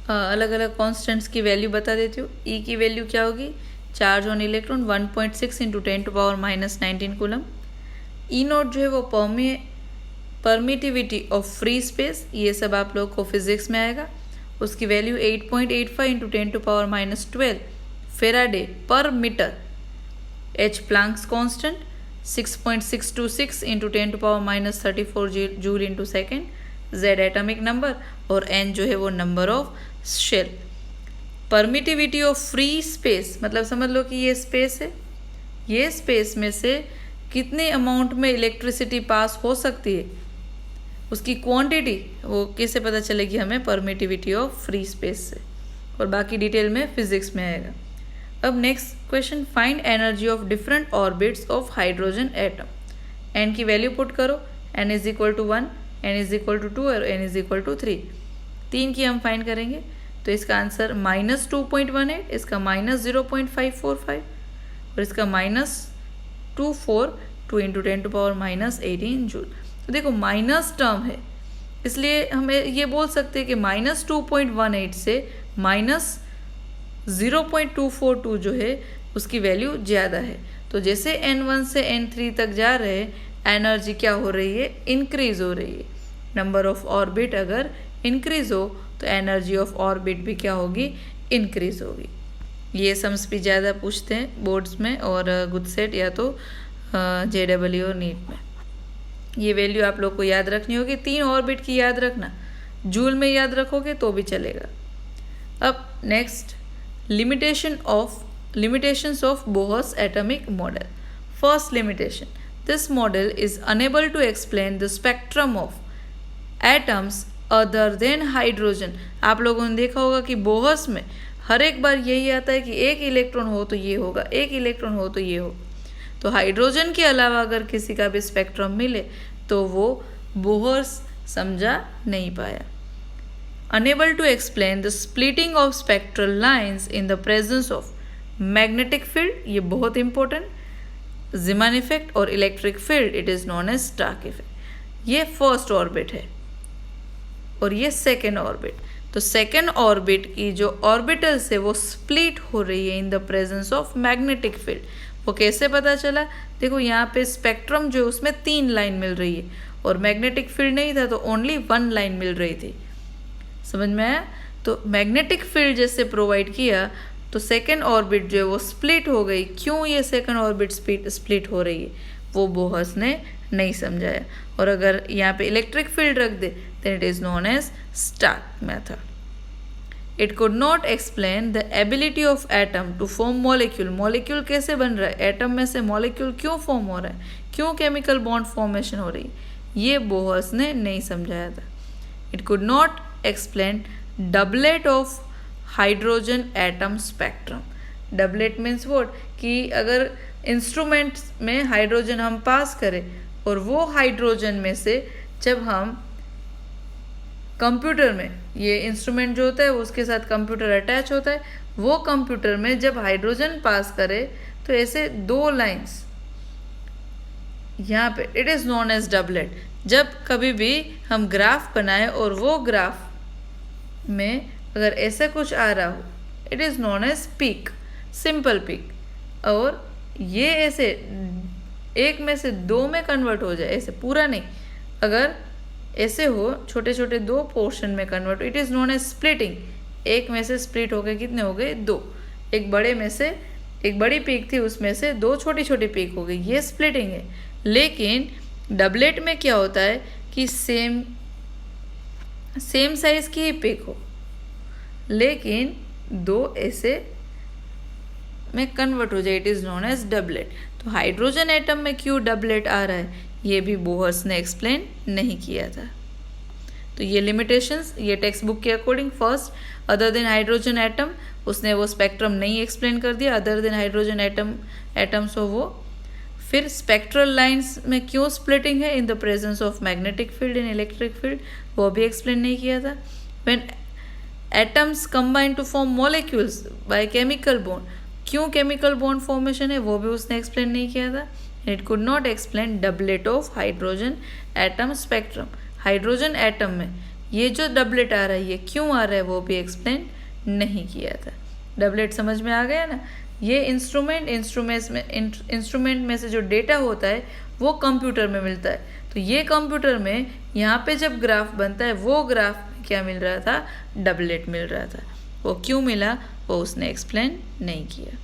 अलग अलग कॉन्स्टेंट्स की वैल्यू बता देती हूँ। ई की वैल्यू क्या होगी, charge on electron 1.6 into 10⁻⁻19 coulomb. E note जो है वो परमिटिविटी ऑफ फ्री स्पेस, ये सब आप लोग को फिजिक्स में आएगा। उसकी value 8.85 into 10⁻12 farad per metre. H Planck's constant 6.626 into 10⁻34 joule into second. Z atomic number और एन जो है वो number of shell. Permittivity of free space मतलब समझ लो कि ये स्पेस है, ये स्पेस में से कितने अमाउंट में इलेक्ट्रिसिटी पास हो सकती है, उसकी क्वांटिटी वो कैसे पता चलेगी हमें, परमिटिविटी ऑफ फ्री स्पेस से। और बाकी डिटेल में फिजिक्स में आएगा। अब next question, find energy of different orbits of hydrogen atom. N की वैल्यू पुट करो, N is equal to 1, N is equal to 2 और एन इज इक्वल टू 3। 3 की हम फाइंड करेंगे तो इसका आंसर -2.18, इसका -0.545 और इसका -242 इंटू 10⁻18 जूल। तो देखो माइनस टर्म है, इसलिए हमें ये बोल सकते हैं कि -2.18 से -0.242 जो है उसकी वैल्यू ज़्यादा है। तो जैसे n1 से n3 तक जा रहे हैं, एनर्जी क्या हो रही है, इंक्रीज हो रही है। नंबर ऑफ ऑर्बिट अगर इंक्रीज हो तो एनर्जी ऑफ ऑर्बिट भी क्या होगी, इंक्रीज होगी। ये सम्स भी ज़्यादा पूछते हैं बोर्ड्स में और गुडसेट या तो JEE और नीट में। ये वैल्यू आप लोग को याद रखनी होगी। 3 ऑर्बिट की याद रखना, जूल में याद रखोगे तो भी चलेगा। अब next, limitations of Bohr's atomic model. First limitation, this model is unable to explain the spectrum of atoms other than hydrogen. आप लोगों ने देखा होगा कि बोहर्स में हर एक बार यही आता है कि एक इलेक्ट्रॉन हो तो ये होगा, एक इलेक्ट्रॉन हो तो ये हो। तो हाइड्रोजन के अलावा अगर किसी का भी स्पेक्ट्रम मिले तो वो बोहर्स समझा नहीं पाया। Unable to explain the splitting of spectral lines in the presence of magnetic field, ये बहुत इंपॉर्टेंट, Zeeman इफेक्ट और electric field, it is known as Stark effect. ये फर्स्ट ऑर्बिट है और ये सेकेंड ऑर्बिट। तो सेकेंड ऑर्बिट की जो ऑर्बिटल्स है वो स्प्लिट हो रही है in the presence of magnetic field. वो कैसे पता चला, देखो यहाँ पे स्पेक्ट्रम जो उसमें 3 लाइन मिल रही है और मैग्नेटिक फील्ड नहीं था तो ओनली 1 लाइन मिल रही थी। समझ में आया? तो मैग्नेटिक फील्ड जैसे प्रोवाइड किया तो सेकेंड ऑर्बिट जो है वो स्प्लिट हो गई। क्यों ये सेकेंड ऑर्बिट स्प्लिट हो रही है वो बोहर्स ने नहीं समझाया। और अगर यहाँ पे इलेक्ट्रिक फील्ड रख दे then it is known as Stark method. It could not explain the ability of atom to form molecule. Molecule कैसे बन रहा है, एटम में से मॉलिक्यूल क्यों फॉर्म हो रहा है, क्यों केमिकल बॉन्ड फॉर्मेशन हो रही है, ये बोहर्स ने नहीं समझाया था। It could not explain doublet of hydrogen atom spectrum. Doublet means what, कि अगर इंस्ट्रूमेंट्स में हाइड्रोजन हम पास करें और वो हाइड्रोजन में से जब हम कंप्यूटर में, ये इंस्ट्रूमेंट जो होता है उसके साथ कंप्यूटर अटैच होता है, वो कंप्यूटर में जब हाइड्रोजन पास करे तो ऐसे 2 लाइंस यहाँ पे, it is known as doublet. जब कभी भी हम ग्राफ बनाए और वो ग्राफ में अगर ऐसा कुछ आ रहा हो, it is known as peak, simple peak. और ये ऐसे एक में से 2 में कन्वर्ट हो जाए, ऐसे पूरा नहीं, अगर ऐसे हो छोटे छोटे 2 पोर्शन में convert, it is known as splitting. एक में से स्प्लिट हो गए, कितने हो गए, 2। एक बड़े में से, एक बड़ी पीक थी उसमें से 2 छोटी छोटी पीक हो गई, ये स्प्लिटिंग है। लेकिन डबलेट में क्या होता है कि सेम साइज की ही पीक हो लेकिन 2 ऐसे में कन्वर्ट हो जाए, it is known as doublet. तो हाइड्रोजन एटम में क्यों डबलेट आ रहा है ये भी बोहर्स ने एक्सप्लेन नहीं किया था। तो ये लिमिटेशंस, ये टेक्स्ट बुक के according, first other than hydrogen atom, उसने वो स्पेक्ट्रम नहीं एक्सप्लेन कर दिया, अदर देन हाइड्रोजन एटम्स हो वो। फिर स्पेक्ट्रल लाइंस में क्यों स्प्लिटिंग है, in the presence of magnetic field in electric field, वो भी एक्सप्लेन नहीं किया था। When atoms combine to form molecules by chemical bond, क्यों केमिकल बॉन्ड फॉर्मेशन है वो भी उसने एक्सप्लेन नहीं किया था। It could not explain doublet of hydrogen atom spectrum. Hydrogen atom में ये जो डबलेट आ रहा है ये क्यों आ रहा है वो भी एक्सप्लेन नहीं किया था। डबलेट समझ में आ गया ना। ये इंस्ट्रूमेंट में से जो डेटा होता है वो कंप्यूटर में मिलता है। तो ये कंप्यूटर में यहाँ पे जब ग्राफ बनता है वो ग्राफ में क्या मिल रहा था, डबलेट मिल रहा था। वो क्यों मिला वो उसने एक्सप्लेन नहीं किया।